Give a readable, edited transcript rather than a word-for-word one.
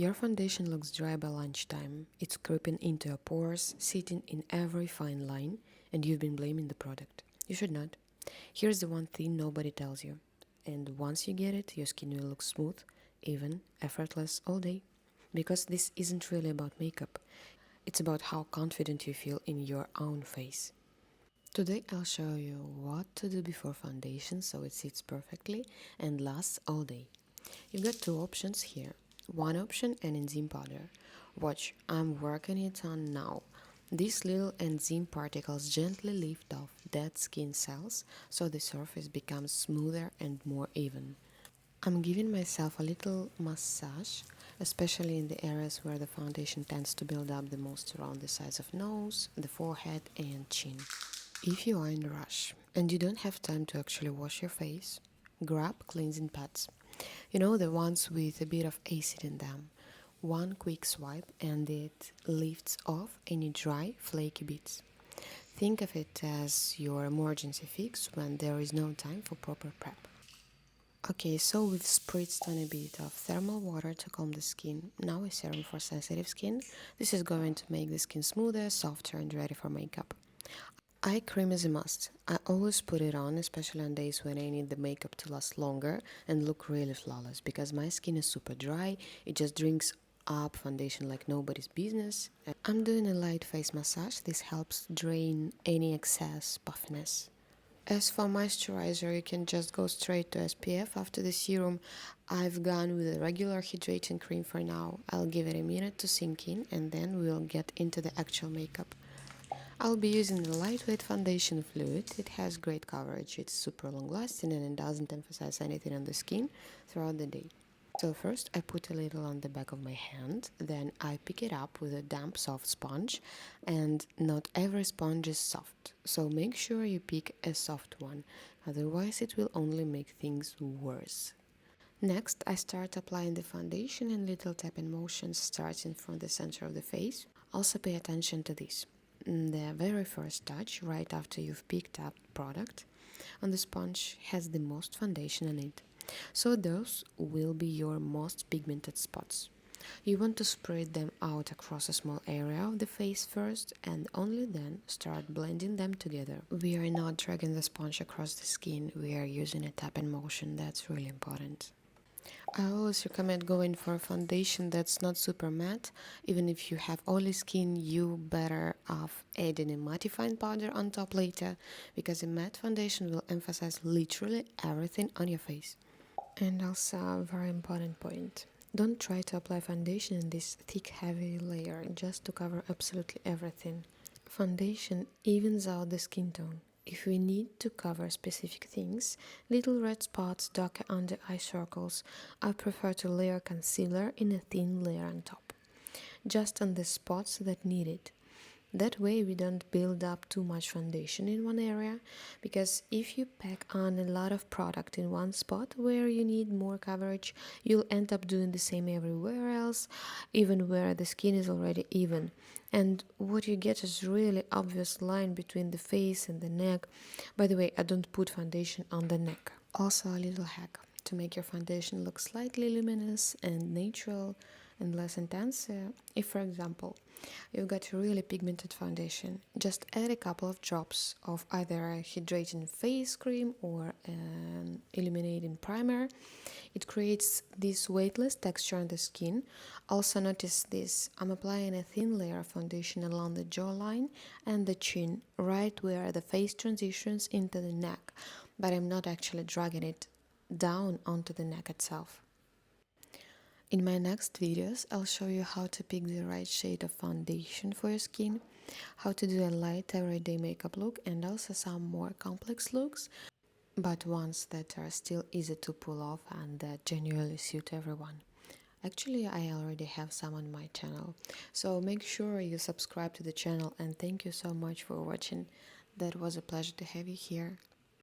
Your foundation looks dry by lunchtime. It's creeping into your pores, sitting in every fine line, and you've been blaming the product. You should not. Here's the one thing nobody tells you. And once you get it, your skin will look smooth, even, effortless all day. Because this isn't really about makeup. It's about how confident you feel in your own face. Today I'll show you what to do before foundation so it sits perfectly and lasts all day. You've got two options here. One option, an enzyme powder. Watch, I'm working it on now. These little enzyme particles gently lift off dead skin cells so the surface becomes smoother and more even. I'm giving myself a little massage, especially in the areas where the foundation tends to build up the most, around the sides of nose, the forehead and chin. If you are in a rush and you don't have time to actually wash your face, grab cleansing pads. You know, the ones with a bit of acid in them. One quick swipe and it lifts off any dry, flaky bits. Think of it as your emergency fix when there is no time for proper prep. Okay, so we've spritzed on a bit of thermal water to calm the skin. Now a serum for sensitive skin. This is going to make the skin smoother, softer and ready for makeup. Eye cream is a must. I always put it on, especially on days when I need the makeup to last longer and look really flawless, because my skin is super dry, it just drinks up foundation like nobody's business. I'm doing a light face massage. This helps drain any excess puffiness. As for moisturizer, you can just go straight to SPF. After the serum, I've gone with a regular hydrating cream for now. I'll give it a minute to sink in and then we'll get into the actual makeup. I'll be using a lightweight foundation fluid. It has great coverage, it's super long lasting and it doesn't emphasize anything on the skin throughout the day. So first I put a little on the back of my hand, then I pick it up with a damp soft sponge, and not every sponge is soft, so make sure you pick a soft one, otherwise it will only make things worse. Next, I start applying the foundation in little tapping motions starting from the center of the face. Also pay attention to this. The very first touch, right after you've picked up product on the sponge, has the most foundation on it. So those will be your most pigmented spots. You want to spread them out across a small area of the face first and only then start blending them together. We are not dragging the sponge across the skin, we are using a tapping motion, that's really important. I always recommend going for a foundation that's not super matte. Even if you have oily skin, you better off adding a mattifying powder on top later, because a matte foundation will emphasize literally everything on your face. And also a very important point. Don't try to apply foundation in this thick heavy layer just to cover absolutely everything. Foundation evens out the skin tone. If we need to cover specific things, little red spots, darker under eye circles, I prefer to layer concealer in a thin layer on top, just on the spots that need it. That way we don't build up too much foundation in one area, because if you pack on a lot of product in one spot where you need more coverage, you'll end up doing the same everywhere else, even where the skin is already even. And what you get is really obvious line between the face and the neck. By the way, I don't put foundation on the neck. Also a little hack to make your foundation look slightly luminous and natural and less intense. If, for example, you've got a really pigmented foundation, just add a couple of drops of either a hydrating face cream or an illuminating primer. It creates this weightless texture on the skin. Also notice this, I'm applying a thin layer of foundation along the jawline and the chin, right where the face transitions into the neck, but I'm not actually dragging it down onto the neck itself. In my next videos, I'll show you how to pick the right shade of foundation for your skin, how to do a light everyday makeup look, and also some more complex looks, but ones that are still easy to pull off and that genuinely suit everyone. Actually, I already have some on my channel, so make sure you subscribe to the channel, and thank you so much for watching. That was a pleasure to have you here.